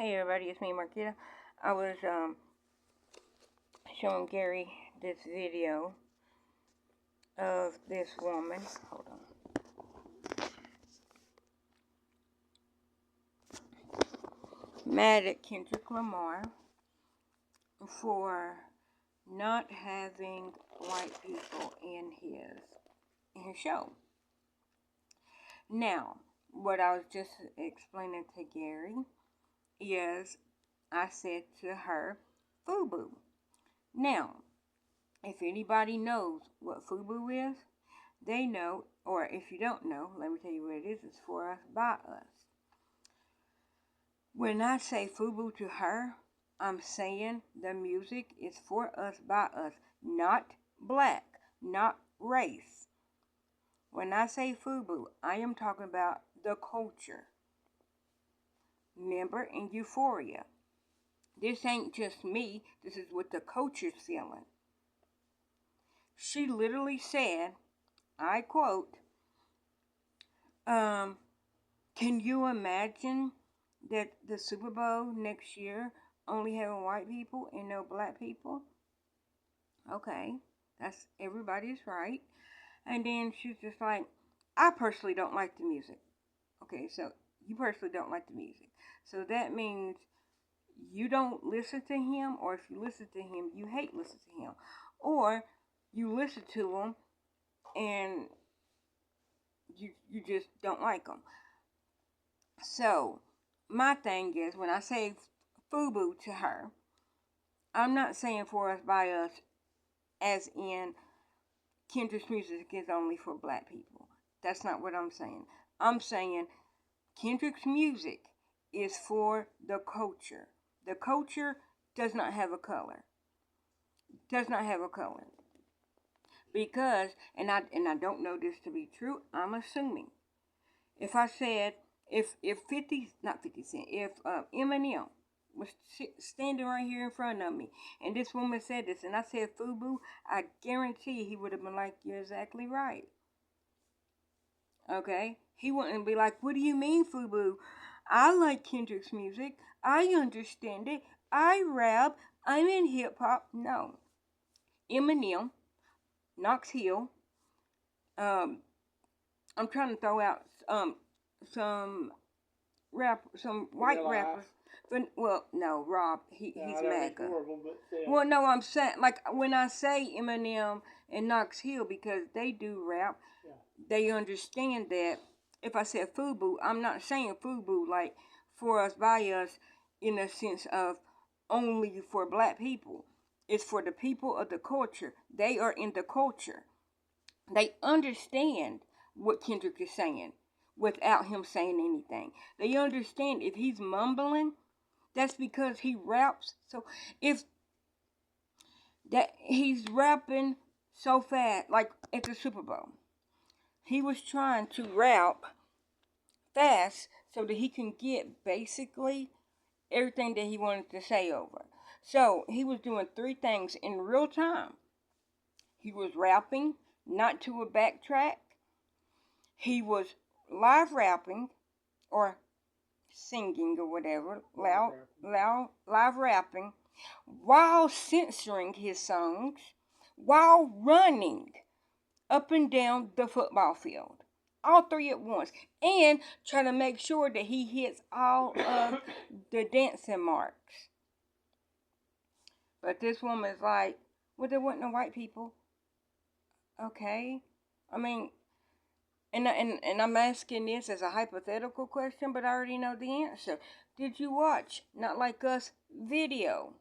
Hey everybody, it's me, Marquita. I was showing Gary this video of this woman. Hold on. Mad at Kendrick Lamar for not having white people in his show. Now, what I was just explaining to Gary is I said to her, F.U.B.U. Now, if anybody knows what F.U.B.U is, they know, or if you don't know, let me tell you what it is. It's for us, by us. When I say F.U.B.U to her, I'm saying the music is for us, by us, not black, not race. When I say F.U.B.U, I am talking about the culture. Remember, in Euphoria, this ain't just me, this is what the culture's feeling. She literally said, I quote, can you imagine that the Super Bowl next year only having white people and no black people? Okay, that's everybody's right. And then she's just like, I personally don't like the music. Okay, so you personally don't like the music. So that means you don't listen to him, or if you listen to him, you hate listening to him. Or you listen to him and you just don't like him. So my thing is, when I say F.U.B.U to her, I'm not saying for us, by us, as in Kendrick's music is only for black people. That's not what I'm saying. I'm saying Kendrick's music is for the culture. The culture does not have a color. Does not have a color. Because, and I don't know this to be true, I'm assuming. If I said, if 50, not 50 Cent, if Eminem was standing right here in front of me, and this woman said this, and I said F.U.B.U, I guarantee he would have been like, you're exactly right. Okay? He wouldn't be like, what do you mean, F.U.B.U? I like Kendrick's music. I understand it. I rap. I'm in hip-hop. No. Eminem, Knox Hill, I'm trying to throw out some white rappers. But, well, no, Rob, he's MAGA. Well, no, I'm saying, like, when I say Eminem and Knox Hill, because they do rap, they understand that if I said F.U.B.U, I'm not saying F.U.B.U like for us, by us, in a sense of only for black people. It's for the people of the culture. They are in the culture. They understand what Kendrick is saying without him saying anything. They understand if he's mumbling, that's because he raps. So if that he's rapping so fast, like at the Super Bowl, he was trying to rap fast so that he can get basically everything that he wanted to say over. So he was doing three things in real time. He was rapping, not to a backtrack. He was live rapping or singing or whatever, live rapping, while censoring his songs, while running up and down the football field. All three at once. And trying to make sure that he hits all of the dancing marks. But this woman's like, well, there wasn't no white people. Okay. I mean, and I'm asking this as a hypothetical question, but I already know the answer. Did you watch Not Like Us video?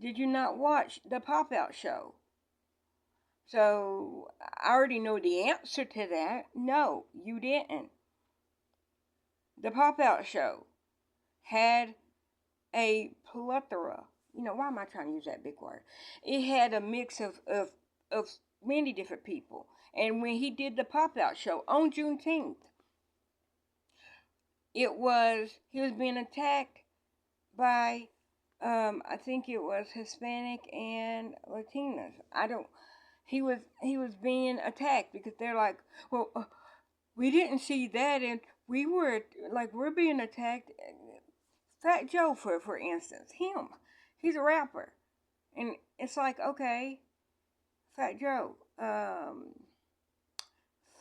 Did you not watch the Pop-Out show? So, I already know the answer to that. No, you didn't. The Pop-Out show had a plethora. Why am I trying to use that big word? It had a mix of many different people. And when he did the Pop-Out show on Juneteenth, he was being attacked by, I think it was Hispanic and Latinas. He was being attacked because they're like, well, we didn't see that, and we're being attacked. Fat Joe, for instance, he's a rapper, and it's like, okay, Fat Joe,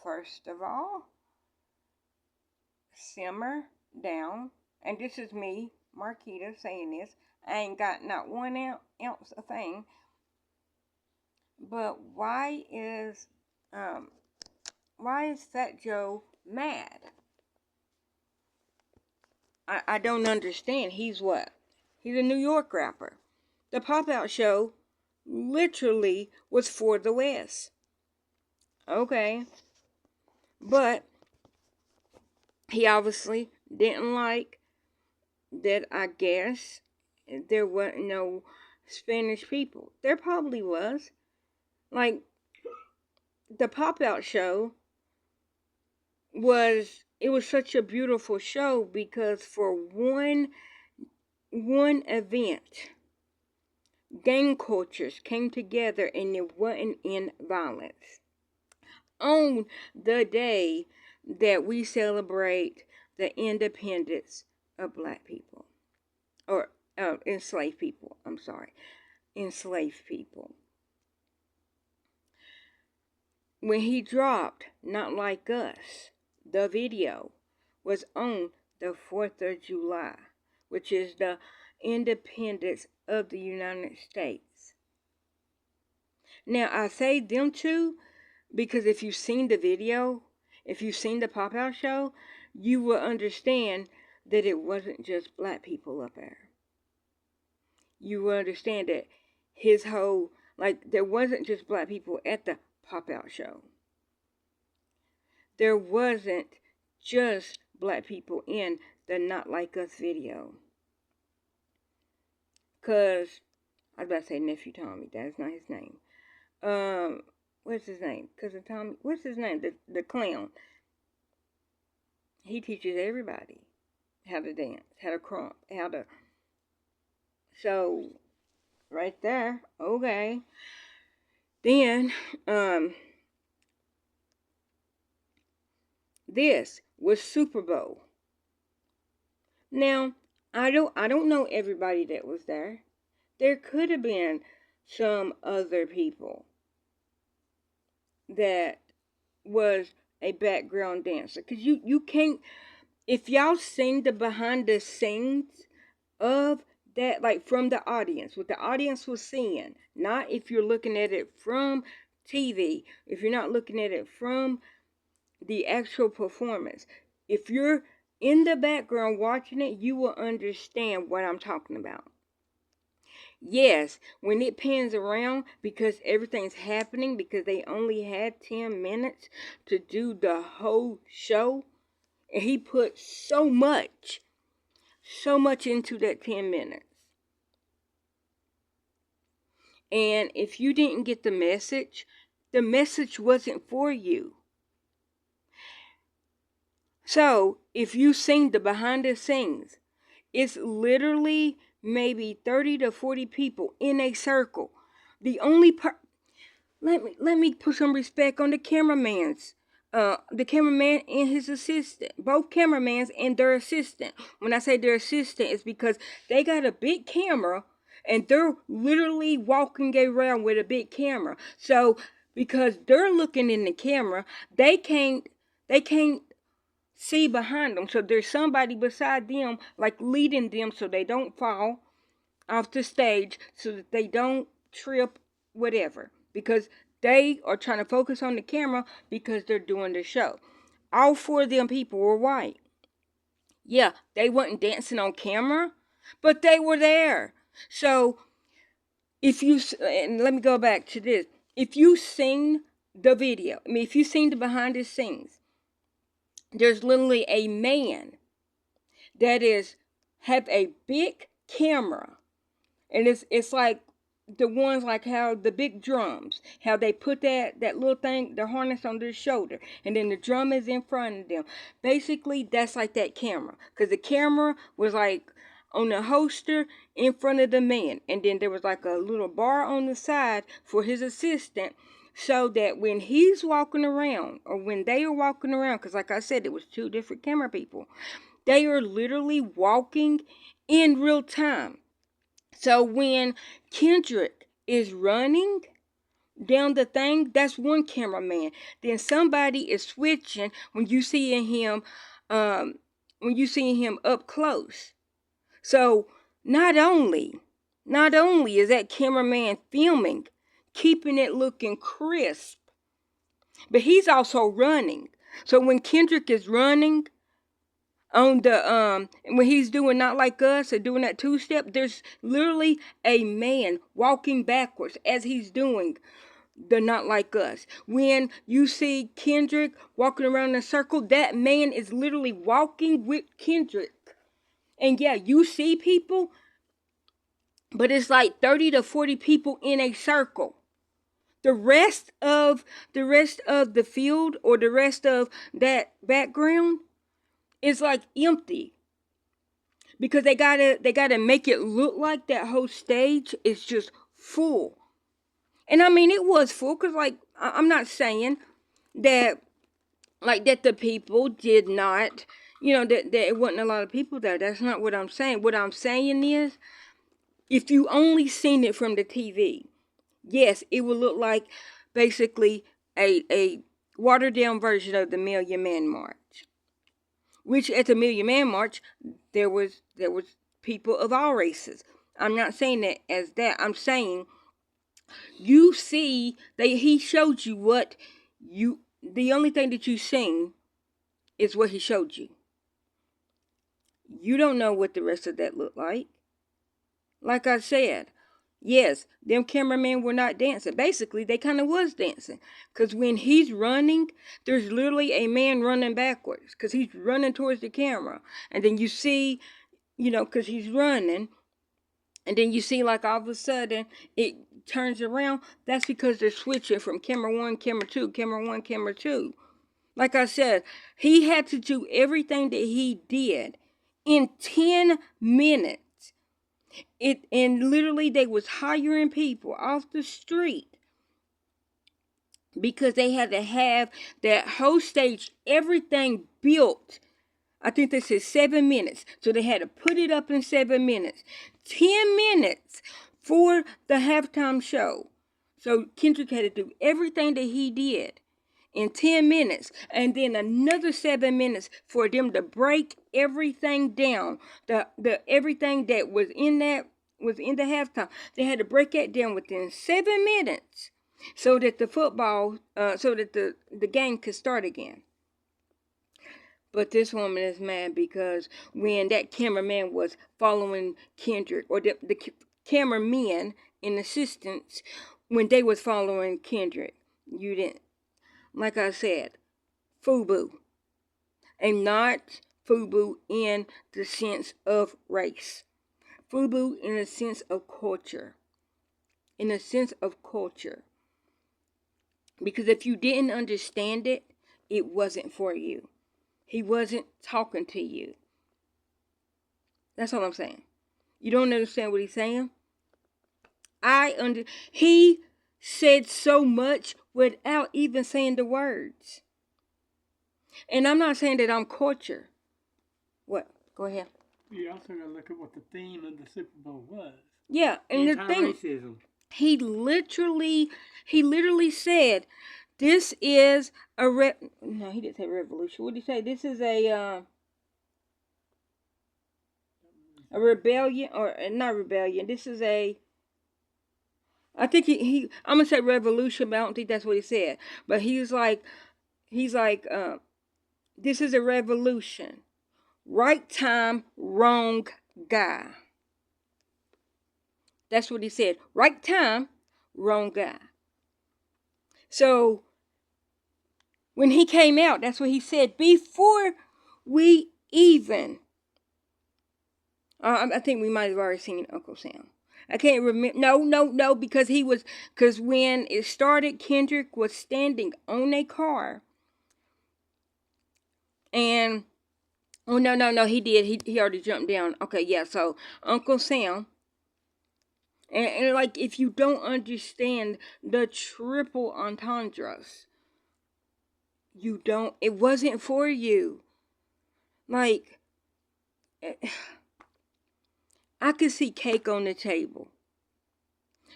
first of all, simmer down. And this is me, Marquita, saying this. I ain't got not one ounce of thing. But um why is Fat Joe mad? I don't understand. He's what? He's a New York rapper. The Pop Out show literally was for the West. Okay. But he obviously didn't like that, I guess there were no Spanish people. There probably was. Like, the Pop Out show was such a beautiful show because for one event, gang cultures came together and it wasn't in violence. On the day that we celebrate the independence of black people, or enslaved people, I'm sorry, enslaved people. When he dropped Not Like Us, the video was on the 4th of July, which is the independence of the United States. Now, I say them two because if you've seen the video, if you've seen the Pop Out show, you will understand that it wasn't just black people up there. You will understand that his whole, like, there wasn't just black people at the Pop Out show. There wasn't just black people in the Not Like Us video. Because, I was about to say Nephew Tommy. That is not his name. What's his name? Cousin Tommy. What's his name? The clown. He teaches everybody how to dance, how to crump, how to... So, right there. Okay. Then, this was Super Bowl. Now, I don't know everybody that was there. There could have been some other people that was a background dancer. Because you can't, if y'all seen the behind the scenes of that, like from the audience, what the audience was seeing, not if you're looking at it from TV, if you're not looking at it from the actual performance, if you're in the background watching it, you will understand what I'm talking about. Yes, when it pans around, because everything's happening, because they only had 10 minutes to do the whole show, and he put so much into that 10 minutes. And if you didn't get the message wasn't for you. So, if you seen the behind the scenes, it's literally maybe 30 to 40 people in a circle. The only let me put some respect on the cameraman's. The cameraman and his assistant, both cameramans and their assistant. When I say their assistant, it's because they got a big camera and they're literally walking around with a big camera. So because they're looking in the camera, they can't see behind them. So there's somebody beside them, like leading them so they don't fall off the stage, so that they don't trip, whatever. Because they are trying to focus on the camera because they're doing the show. All 4 of them people were white. Yeah, they weren't dancing on camera, but they were there. So and let me go back to this. If you seen the video, if you seen the behind the scenes, there's literally a man that have a big camera, and it's like the ones like how the big drums, how they put that little thing, the harness on their shoulder, and then the drum is in front of them. Basically, that's like that camera, because the camera was like on the holster in front of the man, and then there was like a little bar on the side for his assistant, so that when he's walking around, or when they are walking around, because like I said, it was 2 different camera people, they are literally walking in real time. So when Kendrick is running down the thing, that's one cameraman. Then somebody is switching when you see him, when you see him up close. So not only is that cameraman filming, keeping it looking crisp, but he's also running. So when Kendrick is running on the when he's doing Not Like Us or doing that two-step, there's literally a man walking backwards as he's doing the Not Like Us. When you see Kendrick walking around in a circle, that man is literally walking with Kendrick. And yeah, you see people, but it's like 30 to 40 people in a circle. The rest of the field or the rest of that background is like empty. Because they gotta make it look like that whole stage is just full. And I mean it was full, because like I'm not saying that that the people did not, that it wasn't a lot of people there. That's not what I'm saying. What I'm saying is, if you only seen it from the TV, yes, it would look like basically a watered down version of the Million Man March. Which at the Million Man March, there was people of all races. I'm not saying that as that. I'm saying you see that he showed you what you. The only thing that you seen is what he showed you. You don't know what the rest of that looked like. Like I said, yes, them cameramen were not dancing. Basically, they kind of was dancing. Because when he's running, there's literally a man running backwards. Because he's running towards the camera. And then you see, because he's running. And then you see, like, all of a sudden, it turns around. That's because they're switching from camera one, camera two, camera one, camera two. Like I said, he had to do everything that he did in 10 minutes. And literally they was hiring people off the street because they had to have that whole stage, everything built. I think they said 7 minutes. So they had to put it up in 7 minutes. 10 minutes for the halftime show. So Kendrick had to do everything that he did in 10 minutes, and then another 7 minutes for them to break everything down. The everything that was in the halftime, they had to break that down within 7 minutes so that the the game could start again. But this woman is mad because when that cameraman was following Kendrick, or the cameramen and assistants, when they was following Kendrick, you didn't. Like I said, F.U.B.U. And not F.U.B.U. in the sense of race. F.U.B.U. in the sense of culture. In the sense of culture. Because if you didn't understand it, it wasn't for you. He wasn't talking to you. That's all I'm saying. You don't understand what he's saying? He said so much without even saying the words. And I'm not saying that I'm culture. What? Go ahead. You also got to look at what the theme of the Super Bowl was. Yeah, and the thing, anti-racism. He literally said, "This is a No, he didn't say revolution. What did he say? This is a rebellion, or not rebellion. This is a." I think I'm gonna say revolution, but I don't think that's what he said. But he's like, this is a revolution. Right time, wrong guy. That's what he said. Right time, wrong guy. So when he came out, that's what he said before we even. I think we might have already seen Uncle Sam. I can't remember. No, because when it started, Kendrick was standing on a car. And, oh, no, he did. He already jumped down. Okay, yeah, so Uncle Sam. And like, if you don't understand the triple entendres, it wasn't for you. Like, could see cake on the table.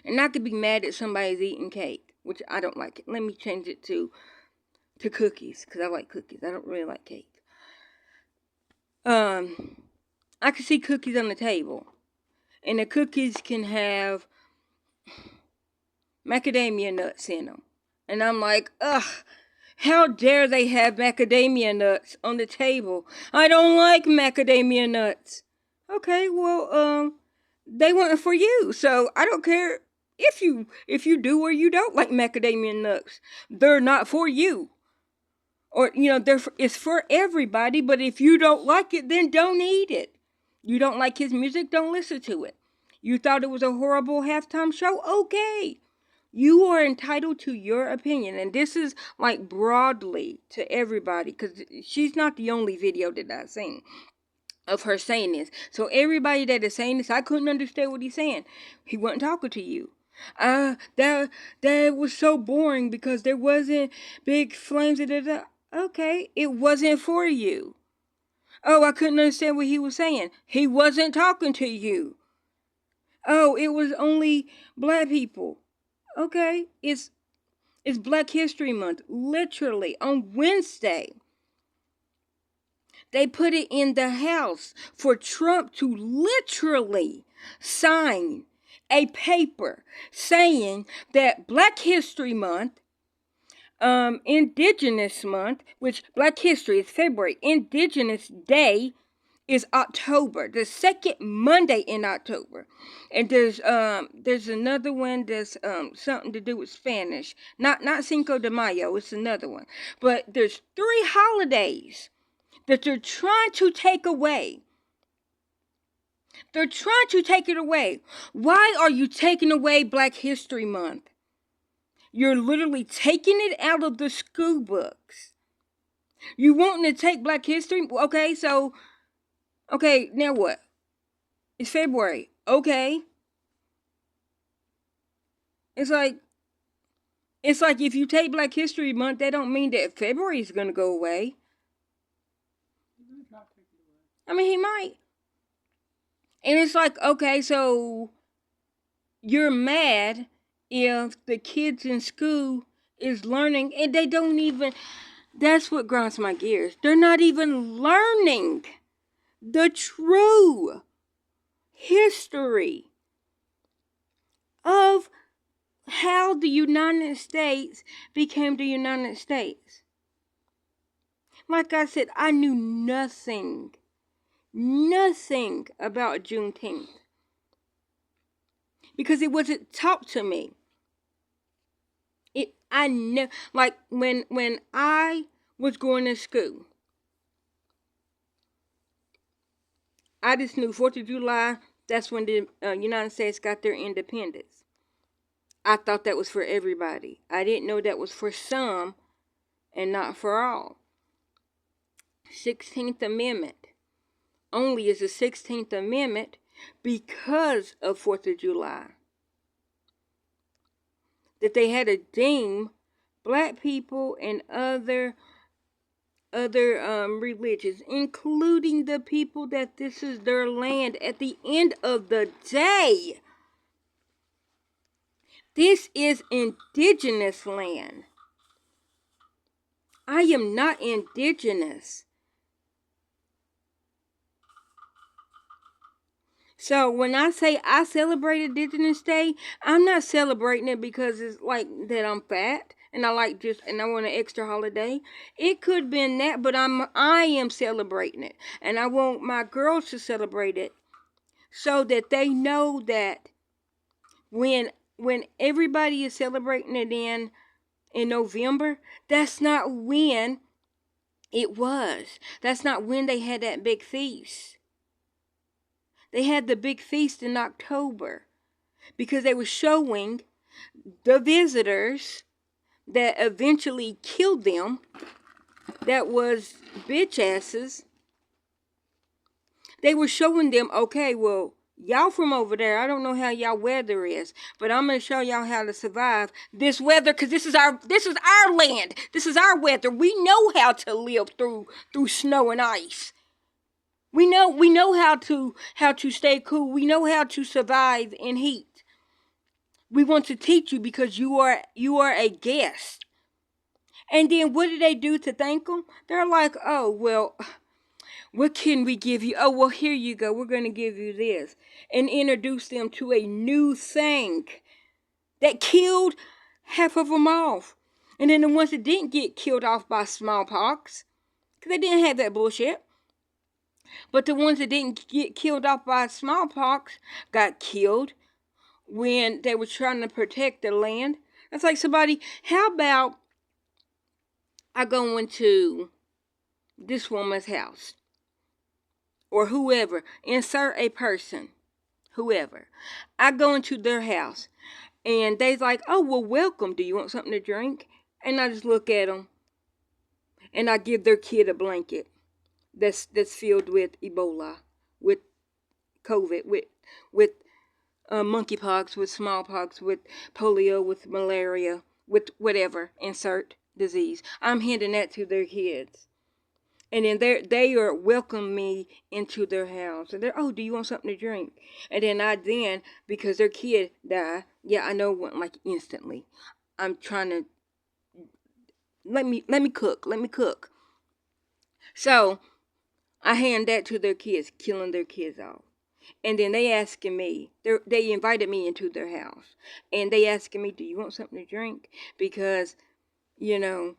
And I could be mad that somebody's eating cake, which I don't like it. Let me change it to cookies, because I like cookies. I don't really like cake. I could see cookies on the table. And the cookies can have macadamia nuts in them. And I'm like, ugh, how dare they have macadamia nuts on the table? I don't like macadamia nuts. Okay, well, they weren't for you, so I don't care if you do or you don't like macadamia nuts. They're not for you. Or, it's for everybody, but if you don't like it, then don't eat it. You don't like his music, don't listen to it. You thought it was a horrible halftime show? Okay. You are entitled to your opinion. And this is like broadly to everybody, because she's not the only video that I've seen of her saying this. So everybody that is saying this, I couldn't understand what he's saying. He wasn't talking to you. That was so boring because there wasn't big flames. Okay, it wasn't for you. Oh, I couldn't understand what he was saying. He wasn't talking to you. Oh, it was only black people. Okay, it's Black History Month. Literally, on Wednesday, they put it in the House for Trump to literally sign a paper saying that Black History Month, Indigenous Month, which Black History is February, Indigenous Day is October, the second Monday in October. And there's another one that's something to do with Spanish. Not Cinco de Mayo, it's another one. But there's 3 holidays that they're trying to take away. They're trying to take it away. Why are you taking away Black History Month? You're literally taking it out of the school books. You wanting to take Black History? Okay, now what? It's February. Okay. It's like if you take Black History Month, that don't mean that February is going to go away. I mean, he might. And it's like, okay, so you're mad if the kids in school is learning and they don't even, that's what grinds my gears. They're not even learning the true history of how the United States became the United States. Like I said, I knew nothing about Juneteenth because it wasn't taught to me. I know, like when I was going to school, I just knew 4th of July, that's when the United States got their independence. I thought that was for everybody. I didn't know that was for some and not for all. 16th Amendment only is the 16th Amendment because of 4th of July. That they had to deem black people and other religions, including the people that this is their land. At the end of the day, this is indigenous land. I am not indigenous. So when I say I celebrate Indigenous Day, I'm not celebrating it because it's like that I'm fat and I want an extra holiday. It could have been that, but I am celebrating it. And I want my girls to celebrate it so that they know that when everybody is celebrating it in November, that's not when it was. That's not when they had that big feast. They had the big feast in October because they were showing the visitors that eventually killed them, that was bitch asses. They were showing them, okay, well, y'all from over there, I don't know how y'all weather is, but I'm going to show y'all how to survive this weather because this is our land. This is our weather. We know how to live through snow and ice. We know how to stay cool. We know how to survive in heat. We want to teach you because you are a guest. And then what do they do to thank them? They're like, oh well, what can we give you? Oh well, here you go. We're gonna give you this, and introduce them to a new thing that killed half of them off. And then the ones that didn't get killed off by smallpox, because they didn't have that bullshit. But the ones that didn't get killed off by smallpox got killed when they were trying to protect the land. That's like somebody, how about I go into this woman's house or whoever, insert a person, whoever. I go into their house and they's like, oh, well, welcome. Do you want something to drink? And I just look at them and I give their kid a blanket that's filled with Ebola, with COVID, with monkeypox, with smallpox, with polio, with malaria, with whatever, insert disease. I'm handing that to their kids. And then they are welcome me into their house. And they're, oh, do you want something to drink? And then because their kid died, yeah, I know, like instantly. I'm trying to let me cook. So I hand that to their kids, killing their kids off. And then they asking me, they invited me into their house. And they asking me, do you want something to drink? Because, you know,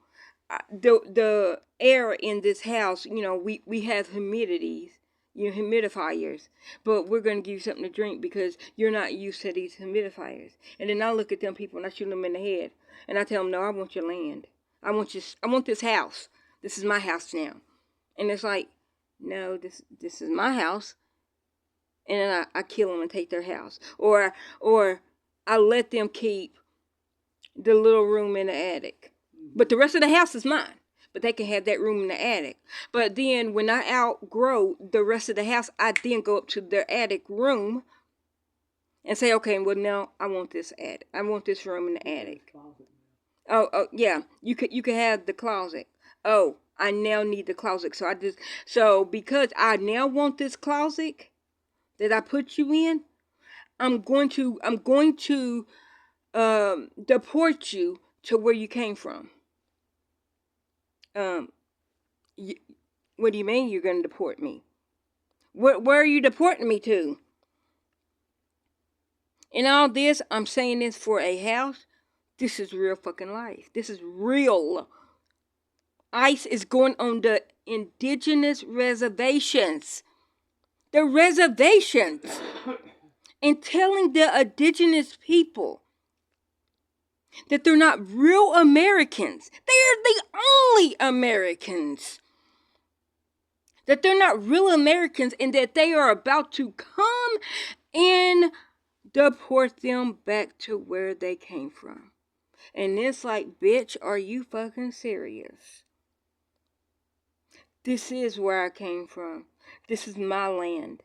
the air in this house, we have humidities, humidifiers. But we're going to give you something to drink because you're not used to these humidifiers. And then I look at them people and I shoot them in the head. And I tell them, no, I want your land. I want this house. This is my house now. And it's like, no, this is my house. And then I kill them and take their house. Or I let them keep the little room in the attic. But the rest of the house is mine. But they can have that room in the attic. But then when I outgrow the rest of the house, I then go up to their attic room and say, okay, well now I want this attic. I want this room in the attic. Oh yeah. You could have the closet. Oh, I now need the closet. So because I now want this closet that I put you in, I'm going to deport you to where you came from. What do you mean you're going to deport me? Where are you deporting me to? In all this, I'm saying this for a house. This is real fucking life. This is real. ICE is going on the indigenous reservations. The reservations. And telling the indigenous people that they're not real Americans. They are the only Americans. That they're not real Americans and that they are about to come and deport them back to where they came from. And it's like, bitch, are you fucking serious? This is where I came from. This is my land.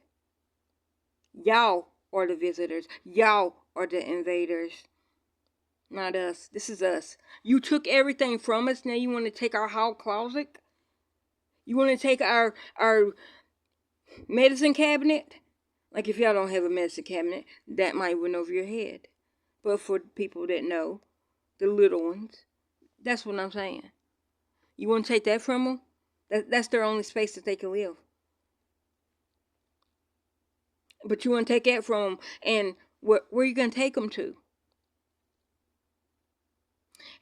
Y'all are the visitors. Y'all are the invaders. Not us. This is us. You took everything from us. Now you want to take our hall closet? You want to take our medicine cabinet? Like if y'all don't have a medicine cabinet, that might went over your head. But for people that know, the little ones, that's what I'm saying. You want to take that from them? That's their only space that they can live. But you want to take that from them, and where are you going to take them to?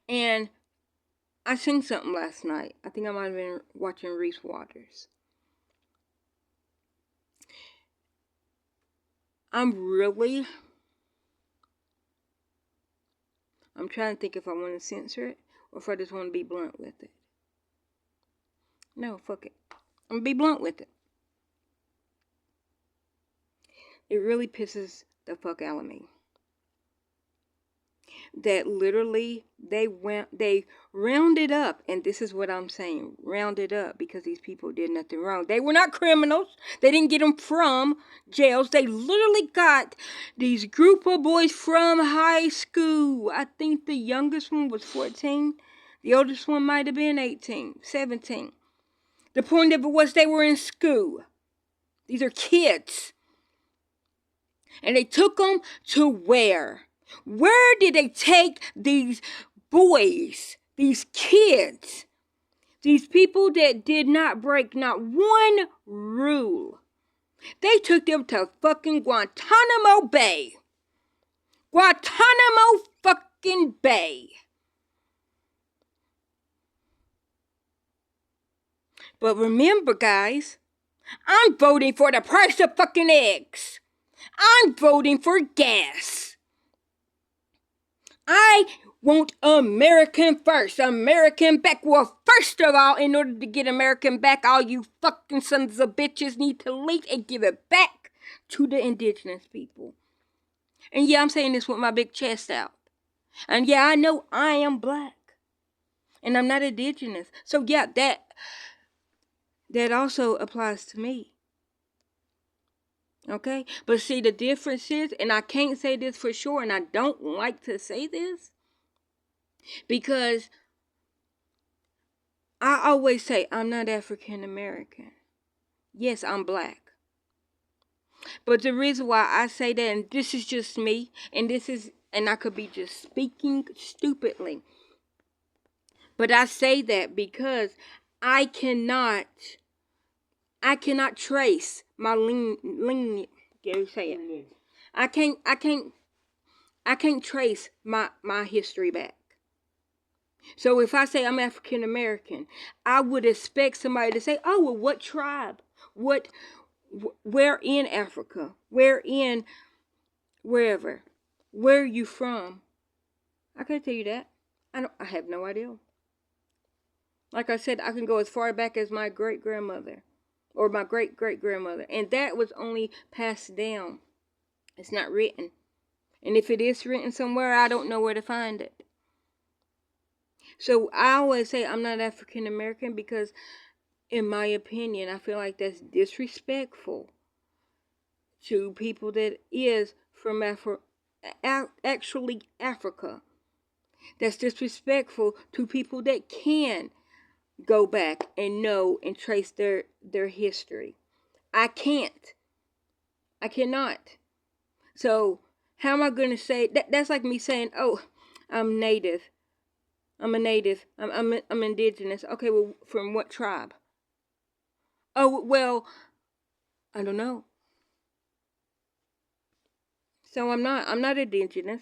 And I seen something last night. I think I might have been watching Reese Waters. I'm trying to think if I want to censor it or if I just want to be blunt with it. No, fuck it. I'm going to be blunt with it. It really pisses the fuck out of me that literally they rounded up, and this is what I'm saying, rounded up because these people did nothing wrong. They were not criminals. They didn't get them from jails. They literally got these group of boys from high school. I think the youngest one was 14. The oldest one might have been 18, 17. The point of it was they were in school. These are kids. And they took them to where? Where did they take these boys, these kids, these people that did not break not one rule? They took them to fucking Guantanamo Bay. Guantanamo fucking Bay. But remember, guys, I'm voting for the price of fucking eggs. I'm voting for gas. I want American first, American back. Well, first of all, in order to get American back, all you fucking sons of bitches need to leave and give it back to the indigenous people. And yeah, I'm saying this with my big chest out. And yeah, I know I am black. And I'm not indigenous. So yeah, that also applies to me. Okay? But see, the difference is, and I can't say this for sure, and I don't like to say this, because I always say I'm not African American. Yes, I'm black. But the reason why I say that, and this is just me, and I could be just speaking stupidly, but I say that because I cannot trace my lineage. Say it. I can't trace my history back. So if I say I'm African American, I would expect somebody to say, "Oh, well, what tribe? Where in Africa? Wherever? Where are you from?" I can't tell you that. I have no idea. Like I said, I can go as far back as my great grandmother or my great great grandmother, and that was only passed down. It's not written. And if it is written somewhere, I don't know where to find it. So I always say I'm not African American because, in my opinion, I feel like that's disrespectful to people that is from actually Africa. That's disrespectful to people that can go back and know and trace their history. I can't. I cannot. So how am I going to say that? That's like me saying, "Oh, I'm native. I'm a native. I'm indigenous." Okay, well, from what tribe? Oh, well, I don't know. So I'm not indigenous.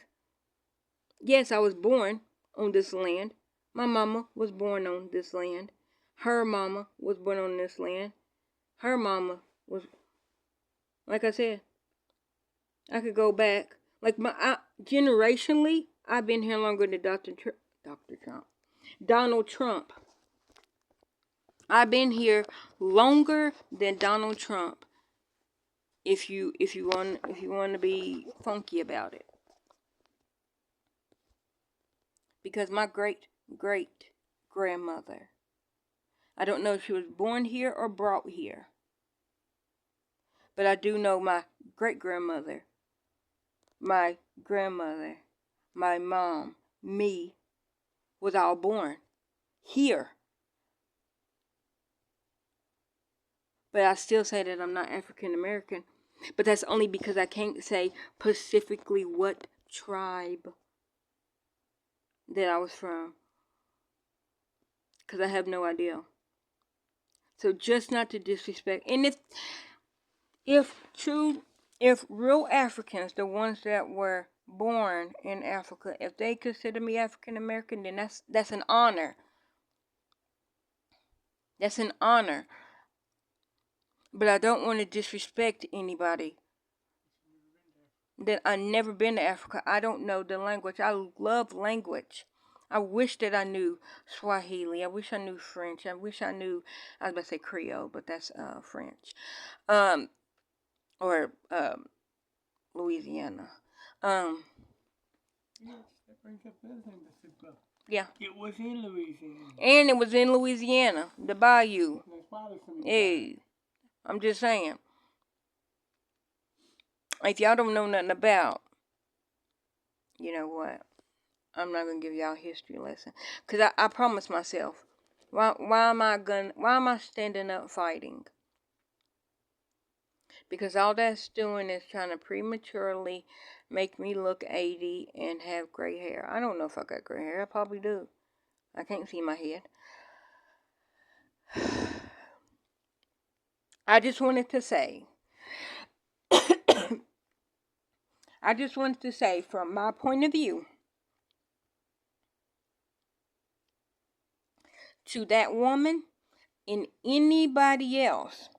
Yes, I was born on this land. My mama was born on this land. Her mama was born on this land. Her mama was, like I said, I could go back. Like generationally, I've been here longer than Donald Trump. I've been here longer than Donald Trump. If you want to be funky about it, because my great great grandmother, I don't know if she was born here or brought here, but I do know my great grandmother, my grandmother, my mom, me, was all born here. But I still say that I'm not African American. But that's only because I can't say specifically what tribe that I was from, because I have no idea. So just not to disrespect. And if real Africans, the ones that were born in Africa, if they consider me African American, then that's an honor. That's an honor. But I don't want to disrespect anybody. That I've never been to Africa. I don't know the language. I love language. I wish that I knew Swahili. I wish I knew French. I wish I knew, I was about to say Creole, but that's French. Or Louisiana. Yes, that brings up the other thing to think about. Yeah. It was in Louisiana. And it was in Louisiana, the bayou. That's why there's so many Hey, I'm just saying. If y'all don't know nothing about, you know what? I'm not gonna give y'all a history lesson, cause I promised myself. Why am I standing up fighting? because all that's doing is trying to prematurely make me look 80 and have gray hair. I don't know if I got gray hair. I probably do. I can't see my head. I just wanted to say, from my point of view, to that woman and anybody else,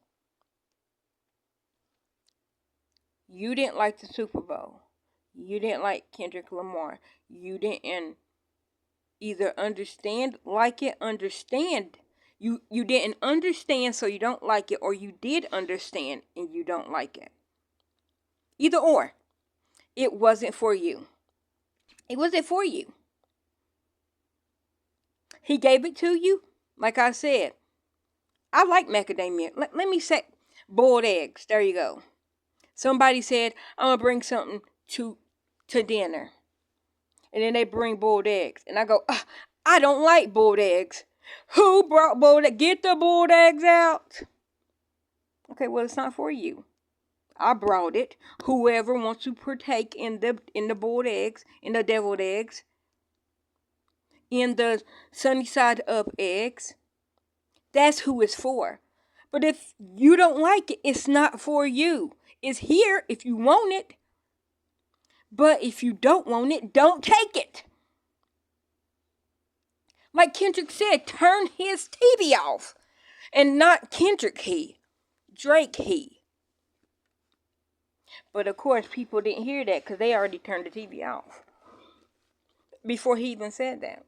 you didn't like the Super Bowl. You didn't like Kendrick Lamar. You didn't either understand. You didn't understand, so you don't like it, or you did understand and you don't like it. Either or. It wasn't for you. It wasn't for you. He gave it to you. Like I said, I like macadamia. Let me say boiled eggs. There you go. Somebody said, I'm going to bring something to dinner. And then they bring boiled eggs. And I go, I don't like boiled eggs. Who brought boiled eggs? Get the boiled eggs out. Okay, well, it's not for you. I brought it. Whoever wants to partake in the boiled eggs, in the deviled eggs, in the sunny side up eggs, that's who it's for. But if you don't like it, it's not for you. It's here if you want it. But if you don't want it, don't take it. Like Kendrick said, turn his TV off. And not Kendrick Drake But of course, people didn't hear that because they already turned the TV off before he even said that.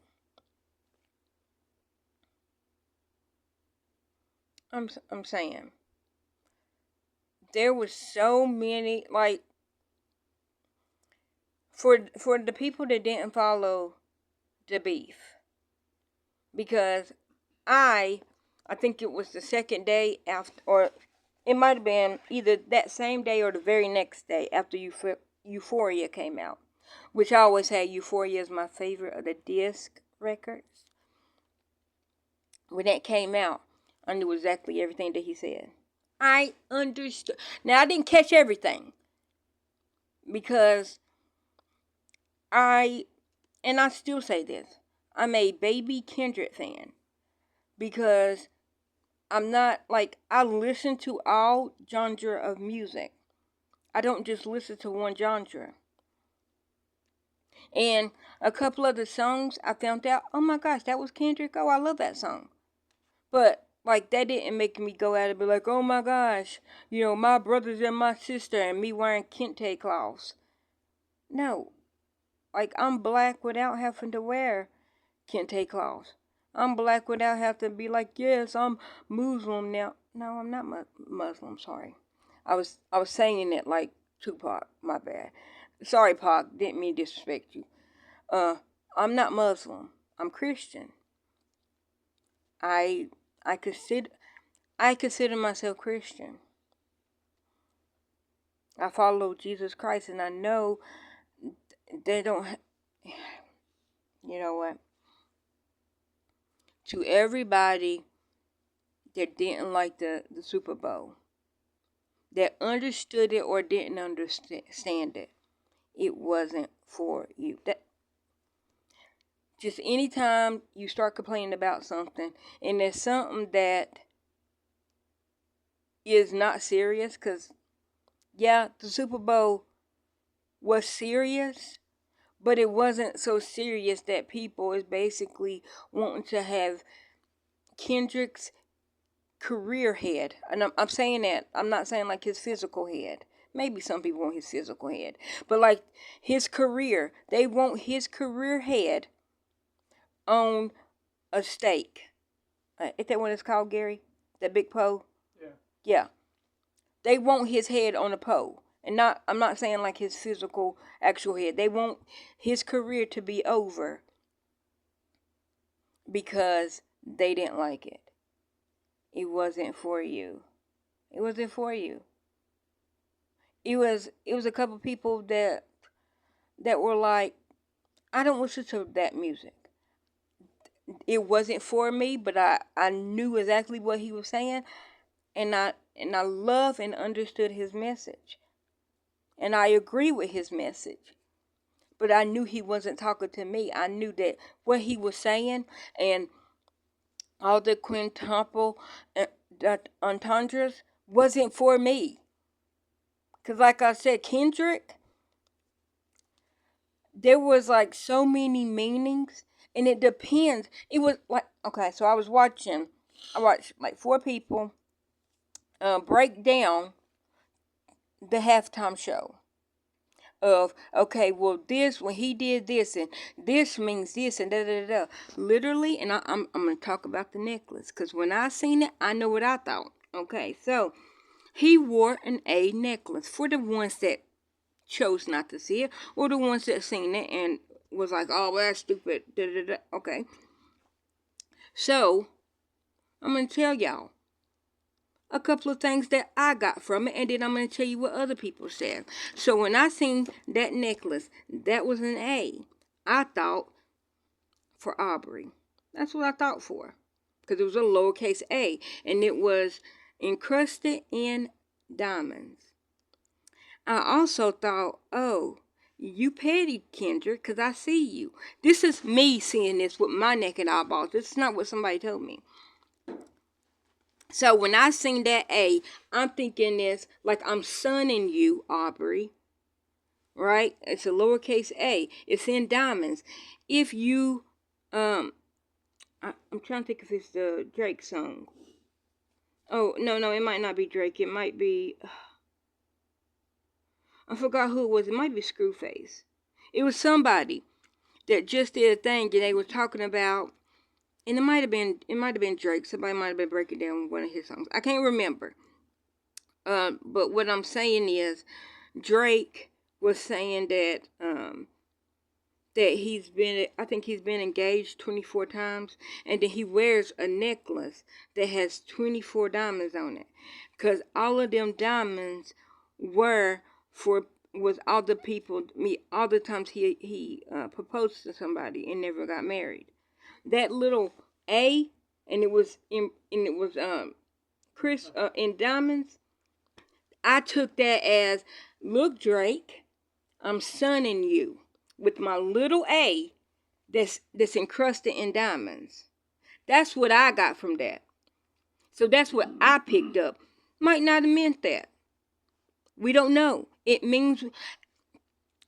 I'm saying there was so many, like, for the people that didn't follow the beef, because I think it was the second day after, or it might have been either that same day or the very next day after Euphoria came out, which I always had Euphoria as my favorite of the disc records. When that came out, I knew exactly everything that he said. I understood. Now, I didn't catch everything because I still say this, I'm a baby Kendrick fan because I'm not, like, I listen to all genre of music. I don't just listen to one genre. And a couple of the songs I found out, oh my gosh, that was Kendrick. Oh, I love that song. But, like, that didn't make me go out and be like, oh my gosh, my brothers and my sister and me wearing kente cloths. No. Like, I'm black without having to wear kente cloths. I'm black without having to be like, yes, I'm Muslim now. No, I'm not Muslim, sorry. I was saying it like Tupac, my bad. Sorry, Pac, didn't mean to disrespect you. I'm not Muslim. I'm Christian. I consider myself Christian. I follow Jesus Christ, and I know they don't. You know what? To everybody that didn't like the Super Bowl, that understood it or didn't understand it, it wasn't for you. That just anytime you start complaining about something, and there's something that is not serious, because yeah, the Super Bowl was serious, but it wasn't so serious that people is basically wanting to have Kendrick's career head. And I'm saying that, I'm not saying like his physical head. Maybe some people want his physical head. But like his career, they want his career head on a stake. Is that what it's called, Gary? That big pole? Yeah. Yeah. They want his head on a pole. And I'm not saying like his physical actual head. They want his career to be over because they didn't like it. It wasn't for you. It wasn't for you. It was a couple people that were like, I don't listen to that music. It wasn't for me, but I knew exactly what he was saying, and And I love and understood his message. And I agree with his message. But I knew he wasn't talking to me. I knew that what he was saying and all the quintuple entendres wasn't for me. Because like I said, Kendrick, there was like so many meanings. And it depends. It was like, okay, so I watched like 4 people break down the halftime show of, okay, well, this, when he did this, and this means this, and da da da. Literally, and I'm going to talk about the necklace, because when I seen it, I know what I thought. Okay, so he wore an A necklace for the ones that chose not to see it, or the ones that seen it and was like, oh, well, that's stupid, da da da. Okay, so I'm going to tell y'all a couple of things that I got from it, and then I'm going to tell you what other people said. So when I seen that necklace, that was an A. I thought for Aubrey. That's what I thought for, because it was a lowercase a, and it was encrusted in diamonds. I also thought, oh, you petty, Kendrick, because I see you. This is me seeing this with my naked eyeballs. This is not what somebody told me. So when I seen that A, I'm thinking this like I'm sunning you, Aubrey. Right? It's a lowercase a. It's in diamonds. If you, I'm trying to think if it's the Drake song. Oh, no, it might not be Drake. It might be, I forgot who it was. It might be Screwface. It was somebody that just did a thing and they were talking about, and it might have been Drake. Somebody might have been breaking down one of his songs. I can't remember. But what I'm saying is, Drake was saying that I think he's been engaged 24 times, and then he wears a necklace that has 24 diamonds on it, because all of them diamonds were for, was all the people, all the times he proposed to somebody and never got married. That little A, and it was Chris in diamonds. I took that as, look, Drake, I'm sunning you with my little A that's encrusted in diamonds. That's what I got from that. So that's what I picked up. Might not have meant that. We don't know. It means,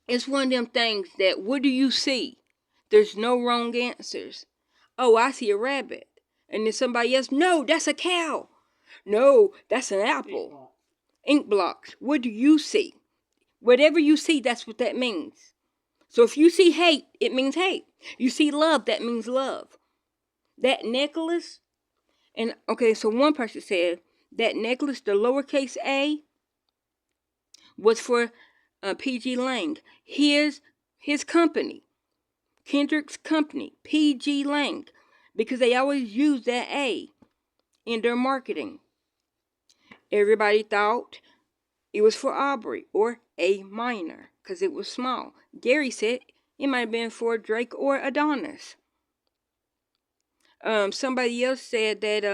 it's one of them things that, what do you see? There's no wrong answers. Oh, I see a rabbit. And then somebody else, no, that's a cow. No, that's an apple. Ink blocks. What do you see? Whatever you see, that's what that means. So if you see hate, it means hate. You see love, that means love. That necklace, and okay, so one person said that necklace, the lowercase a, was for PG Lang. His company, Kendrick's company, PG Lang, because they always use that A in their marketing. Everybody thought it was for Aubrey or A minor because it was small. Gary said it might have been for Drake or Adonis. Somebody else said that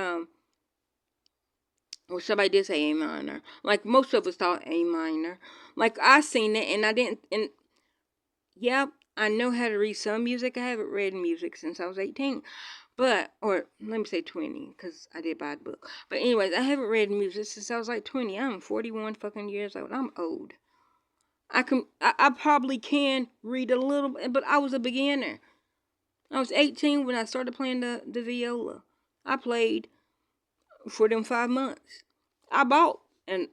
or somebody did say A minor. Like most of us thought A minor. Like I seen it and I didn't. And yeah, I know how to read some music. I haven't read music since I was 18. But, or let me say 20, because I did buy the book. But anyways, I haven't read music since I was like 20. I'm 41 fucking years old. I'm old. I probably can read a little bit, but I was a beginner. I was 18 when I started playing the viola. I played for them 5 months. I bought and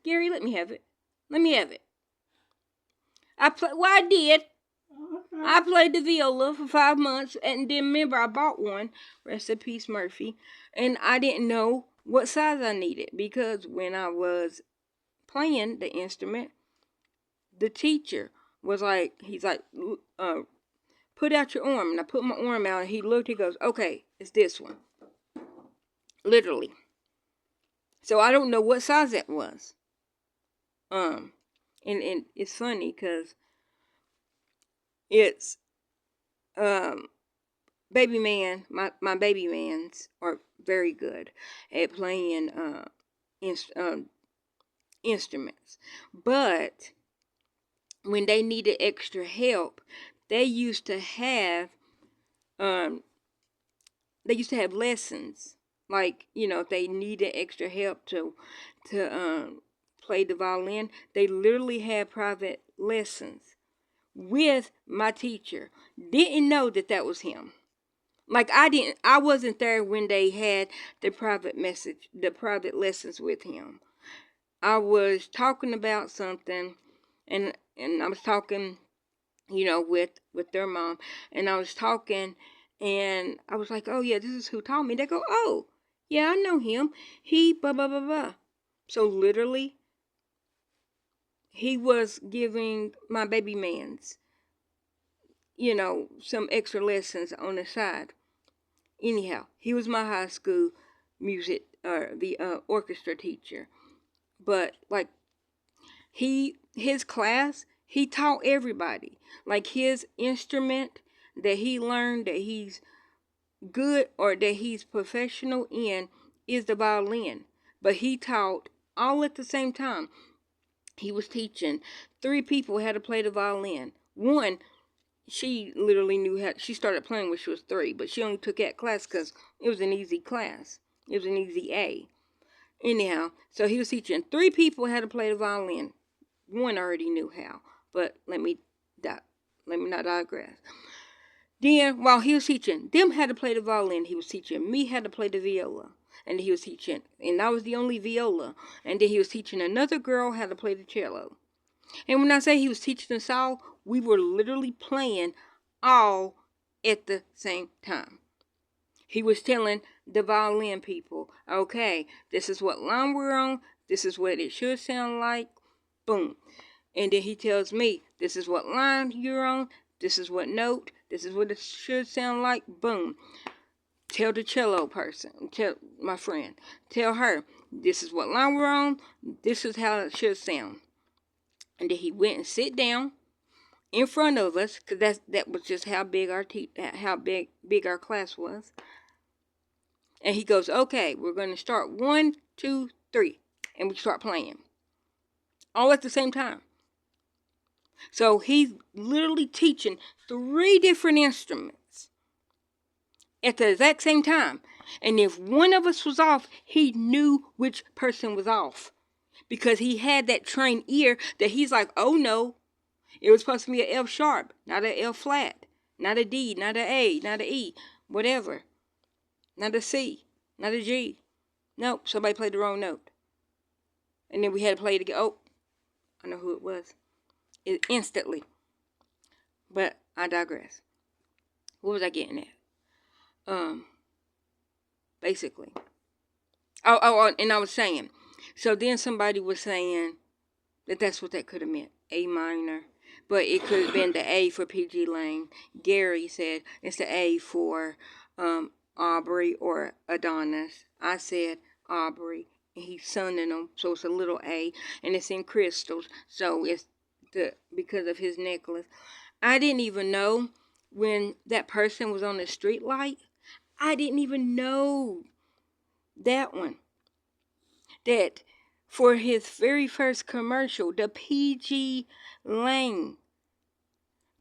Gary, let me have it. Let me have it. I did. I played the viola for 5 months, and then remember I bought one. Rest in peace, Murphy. And I didn't know what size I needed, because when I was playing the instrument, the teacher was like, he's like, put out your arm. And I put my arm out, and he looked, he goes, okay, it's this one. Literally. So I don't know what size that was. And it's funny because it's, baby man, my baby mans are very good at playing instruments. But when they needed extra help, they used to have um, lessons. Like, if they needed extra help to play the violin, they literally had private lessons with my teacher. Didn't know that was him. Like, I wasn't there when they had the private lessons with him. I was talking about something, and I was talking, with their mom, and I was talking, and I was like, oh yeah, this is who taught me. They go, oh yeah, I know him. He blah blah blah blah. So literally, he was giving my baby man's, some extra lessons on the side. Anyhow, he was my high school music, the orchestra teacher. But like, his class, he taught everybody. Like, his instrument that he learned that he's good or that he's professional in is the violin. But he taught all at the same time. He was teaching 3 people how to play the violin. One, she literally knew how. She started playing when she was 3, but she only took that class because it was an easy class. It was an easy A. Anyhow, so he was teaching 3 people how to play the violin. One already knew how, but let me not digress. Then, while he was teaching them how to play the violin, he was teaching me how to play the viola. And he was teaching, and I was the only viola. And then he was teaching another girl how to play the cello. And when I say he was teaching us all, we were literally playing all at the same time. He was telling the violin people, okay, this is what line we're on. This is what it should sound like. Boom. And then he tells me, this is what line you're on. This is what note. This is what it should sound like. Boom. Tell the cello person. Tell my friend. Tell her, this is what line we're on. This is how it should sound. And then he went and sit down in front of us, because that was just how big our class was. And he goes, okay, we're going to start 1, 2, 3. And we start playing. All at the same time. So he's literally teaching 3 different instruments at the exact same time. And if one of us was off, he knew which person was off. Because he had that trained ear that he's like, oh no, it was supposed to be an F sharp, not an F flat, not a D, not an A, not an E, whatever. Not a C, not a G. Nope, somebody played the wrong note. And then we had to play it again. Oh, I know who it was. Instantly. But I digress. What was I getting at? Basically. Oh, and I was saying. So then somebody was saying that's what that could have meant. A minor. But it could have been the A for PG Lang. Gary said it's the A for Aubrey or Adonis. I said Aubrey. And he's sunning them, so it's a little A. And it's in crystals, so it's because of his necklace. I didn't even know when that person was on the street light. I didn't even know that one. That for his very first commercial, the PG Lang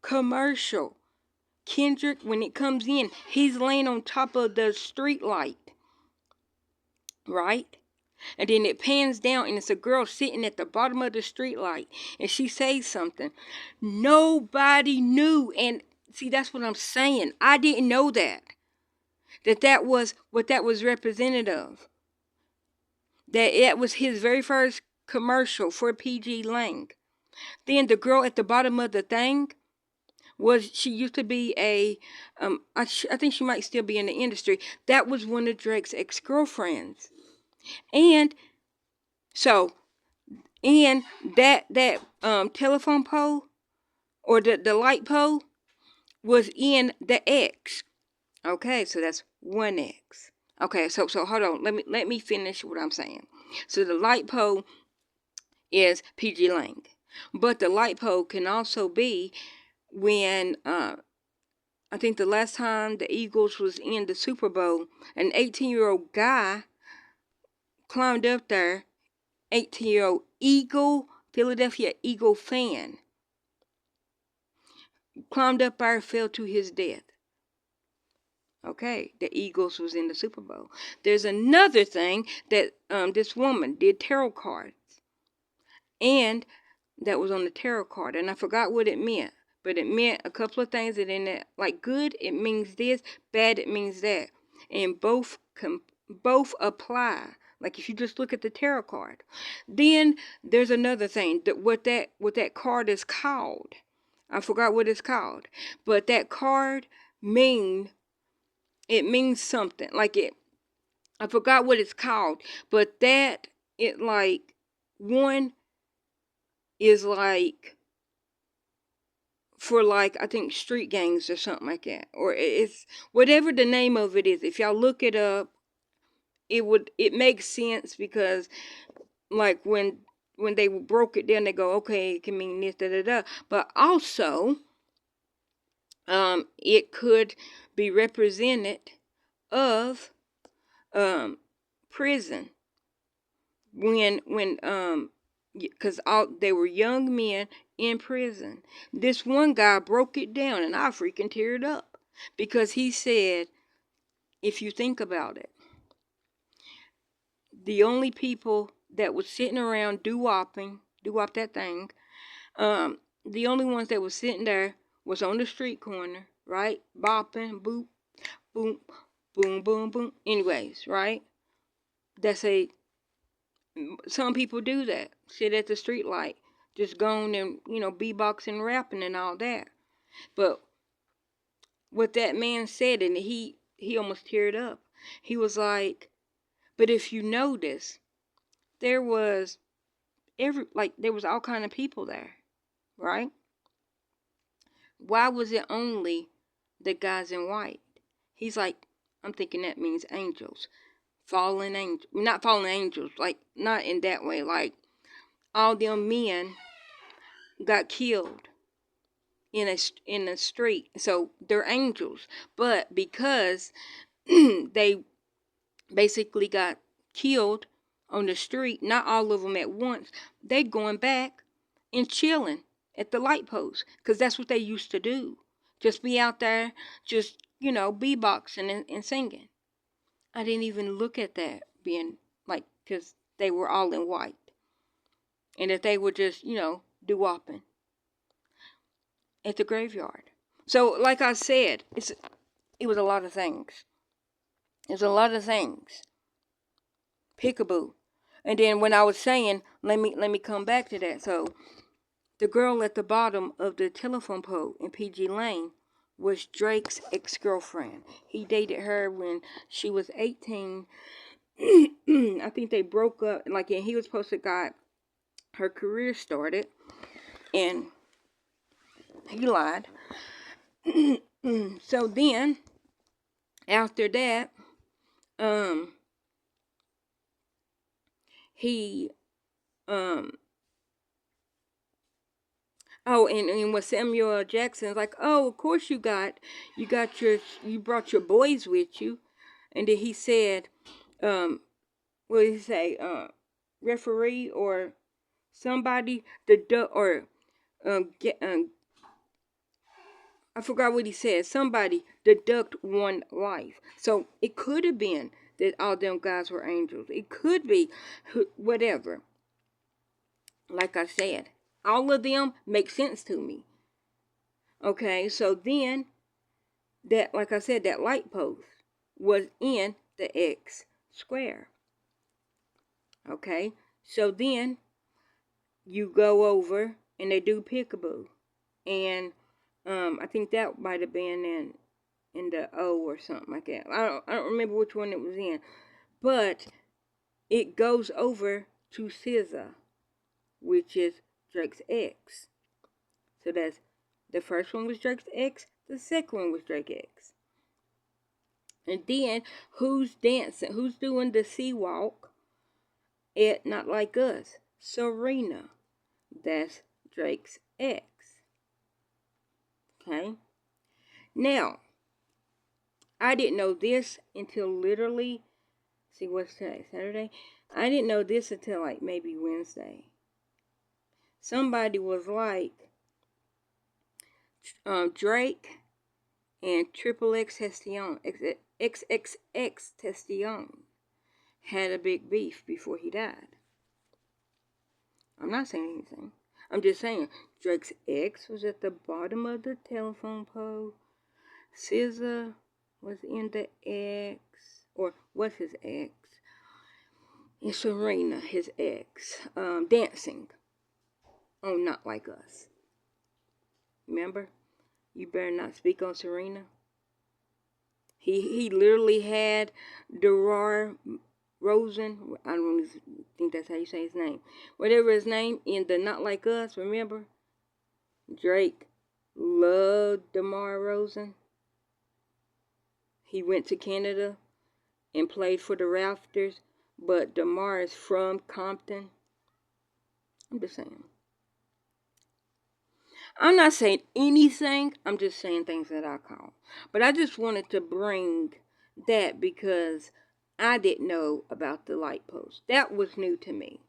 commercial, Kendrick, when it comes in, he's laying on top of the street light. Right? And then it pans down and it's a girl sitting at the bottom of the street light. And she says something. Nobody knew. And see, that's what I'm saying. I didn't know that. That was what that was representative of. That it was his very first commercial for PG Lang. Then the girl at the bottom of the thing she used to be I think she might still be in the industry. That was one of Drake's ex-girlfriends. And so, and that telephone pole or the light pole was in the X. Okay, so that's 1X. Okay, so hold on. Let me finish what I'm saying. So the light pole is PG Lang. But the light pole can also be when I think the last time the Eagles was in the Super Bowl, an 18-year-old guy climbed up there 18-year-old Philadelphia Eagle fan, climbed up there, fell to his death. Okay, the Eagles was in the Super Bowl. There's another thing that this woman did tarot cards, and that was on the tarot card, and I forgot what it meant, but it meant a couple of things. And in it, like good, it means this; bad, it means that, and both apply. Like if you just look at the tarot card. Then there's another thing that what that card is called. I forgot what it's called, but that card means something. Like it, I forgot what it's called, but that it like one is like for like I think street gangs or something like that, or it's whatever the name of it is. If y'all look it up, it makes sense because like when they broke it down, they go, okay, it can mean this, da da da. But also, it could be represented of prison when because all they were young men in prison. This one guy broke it down, and I freaking teared up because he said, if you think about it, the only people that was sitting around doo-wop that thing, the only ones that was sitting there was on the street corner, right? Bopping, boop, boom, boom, boom, boom. Anyways, right? Some people do that. Sit at the street light, just going and, beatboxing, rapping and all that. But what that man said, and he almost teared up. He was like, but if you notice, there was there was all kind of people there, right? Why was it only the guys in white? He's like, I'm thinking that means angels. Fallen angels. Not fallen angels, like, not in that way. Like, all them men got killed in the street. So they're angels. But because they basically got killed on the street, not all of them at once, they going back and chilling at the light post, because that's what they used to do. Just be out there, just, beatboxing and singing. I didn't even look at that being like, because they were all in white. And that they were just, doo-wopping at the graveyard. So, like I said, it was a lot of things. It's a lot of things. Peekaboo. And then when I was saying, let me come back to that. So, the girl at the bottom of the telephone pole in PG Lane was Drake's ex-girlfriend. He dated her when she was 18. I think they broke up. Like, and he was supposed to got her career started, and he lied. So then, after that, he, oh, and with Samuel Jackson's like, oh, of course you brought your boys with you. And then he said, what did he say? Referee or somebody, get, I forgot what he said. Somebody deduct one life. So it could have been that all them guys were angels. It could be whatever. Like I said, all of them make sense to me. Okay, so then that, like I said, that light post was in the X square. Okay, so then you go over and they do peekaboo, and I think that might have been in the O or something like that. I don't remember which one it was in, but it goes over to SZA, which is Drake's ex. So that's the first one was Drake's ex, the second one was Drake's ex. And then who's dancing? Who's doing the sea walk at Not Like Us? Serena. That's Drake's ex. Okay. Now, I didn't know this until literally, see what's today, Saturday? I didn't know this until like maybe Wednesday. Somebody was like, Drake and Triple X Testion, XXX Testion had a big beef before he died. I'm not saying anything. I'm just saying Drake's ex was at the bottom of the telephone pole. SZA was in the X, or was his ex. And Serena, his ex, dancing on Not Like Us. Remember? You better not speak on Serena. He literally had Derar Rosen. I don't even think that's how you say his name. Whatever his name in the Not Like Us. Remember? Drake loved DeMar Rosen. He went to Canada and played for the Raptors, but DeMar is from Compton. I'm just saying. I'm not saying anything. I'm just saying things that I call. But I just wanted to bring that because I didn't know about the light post. That was new to me.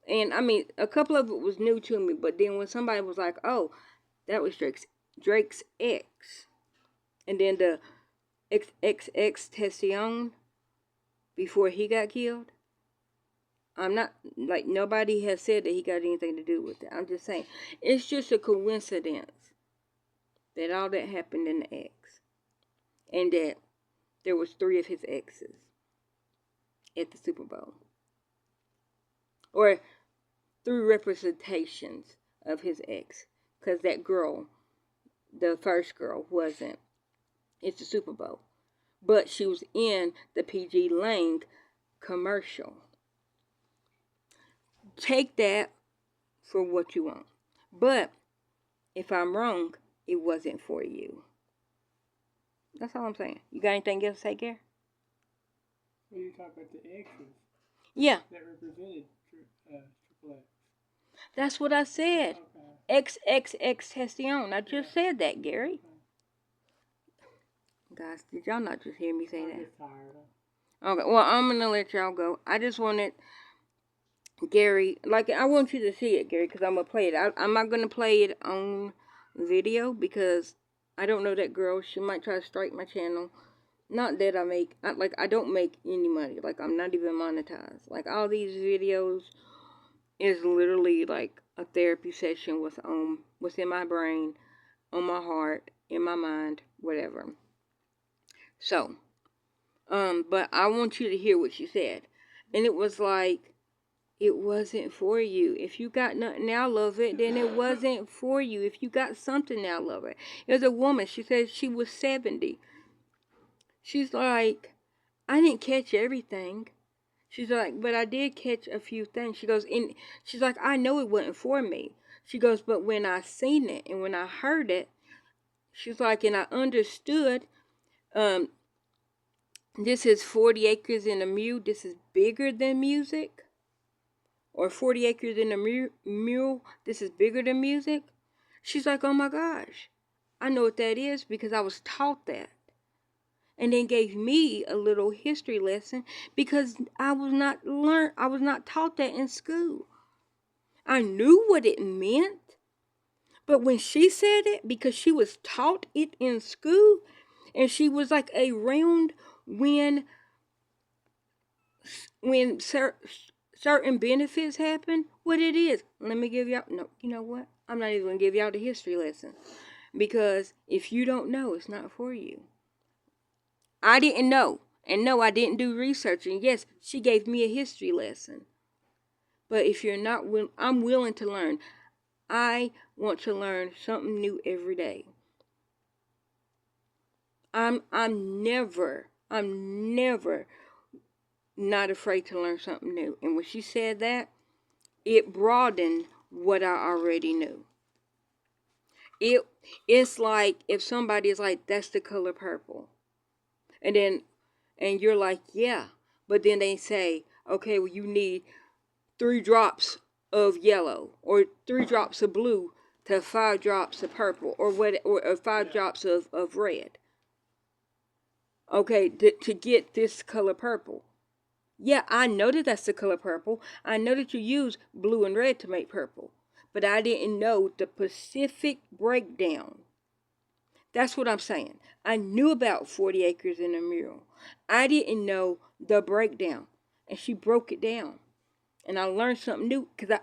And I mean, a couple of it was new to me, but then when somebody was like, "Oh, that was Drake's ex," and then the XXX Tession before he got killed, I'm not like nobody has said that he got anything to do with it. I'm just saying it's just a coincidence that all that happened in the X, and that there was 3 of his exes at the Super Bowl, or 3 representations of his ex, because that girl, the first girl, wasn't. It's the Super Bowl, but she was in the PG Lang commercial. Take that for what you want, but if I'm wrong, it wasn't for you. That's all I'm saying. You got anything else to say, Gary? Well, you talk about the exes Yeah, that represented Triple X. that's what I said. Okay. XXX Testion. I just said that, Gary. Guys, did y'all not just hear me say I'm that? just tired. Okay, well, I'm gonna let y'all go. I just wanted Gary, like, I want you to see it, Gary, because I'm gonna play it. I'm not gonna play it on video because I don't know that girl. She might try to strike my channel. Not that I don't make any money. Like, I'm not even monetized. Like, all these videos is literally like a therapy session what's in my brain, on my heart, in my mind, whatever. So, but I want you to hear what she said. And it was like, it wasn't for you. If you got nothing out of it, then it wasn't for you. If you got something out of it. There's a woman, she said she was 70. She's like, I didn't catch everything. She's like, but I did catch a few things. She goes, and she's like, I know it wasn't for me. She goes, but when I seen it and when I heard it, she's like, and I understood, this is 40 acres in a mule. This is bigger than music. Or 40 acres in a mule. This is bigger than music. She's like, oh my gosh. I know what that is because I was taught that. And then gave me a little history lesson because I was not taught that in school. I knew what it meant. But when she said it, because she was taught it in school, and she was like around when certain benefits happen, what it is. Let me give y'all, no, you know what? I'm not even going to give y'all the history lesson. Because if you don't know, it's not for you. I didn't know. And no, I didn't do research. And yes, she gave me a history lesson. But if you're not I'm willing to learn. I want to learn something new every day. I'm never not afraid to learn something new. And when she said that, it broadened what I already knew. It's like if somebody is like, that's the color purple. And you're like, yeah. But then they say, okay, well, you need 3 drops of yellow or 3 drops of blue to 5 drops of purple or 5 drops of red. Okay, to get this color purple. Yeah, I know that that's the color purple. I know that you use blue and red to make purple. But I didn't know the specific breakdown. That's what I'm saying. I knew about 40 acres in a mural. I didn't know the breakdown. And she broke it down. And I learned something new because I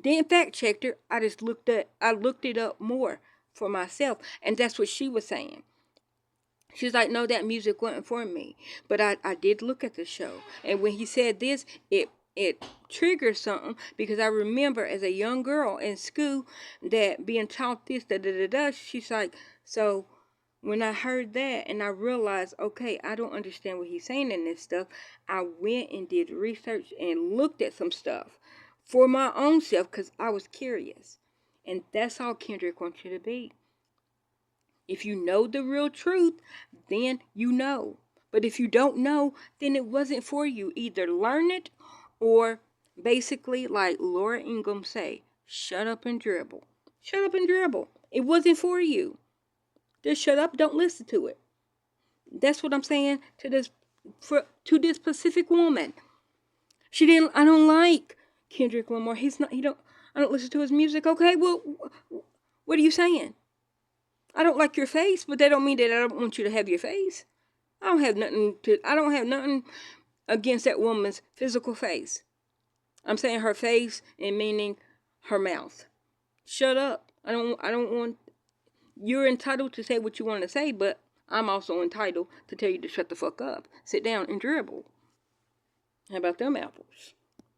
didn't fact check her. I looked it up more for myself. And that's what she was saying. She's like, no, that music wasn't for me. But I did look at the show. And when he said this, it triggered something because I remember as a young girl in school that being taught this, da da da da. She's like, so when I heard that and I realized, okay, I don't understand what he's saying in this stuff, I went and did research and looked at some stuff for my own self because I was curious. And that's how Kendrick wants you to be. If you know the real truth, then you know. But if you don't know, then it wasn't for you. Either learn it or basically, like Laura Ingham say, shut up and dribble. Shut up and dribble. It wasn't for you. Just shut up, don't listen to it. That's what I'm saying to this specific woman. I don't like Kendrick Lamar. I don't listen to his music. Okay, well, what are you saying? I don't like your face, but that don't mean that I don't want you to have your face. I don't have nothing against that woman's physical face. I'm saying her face and meaning her mouth. Shut up. I don't want you're entitled to say what you want to say, but I'm also entitled to tell you to shut the fuck up. Sit down and dribble. How about them apples?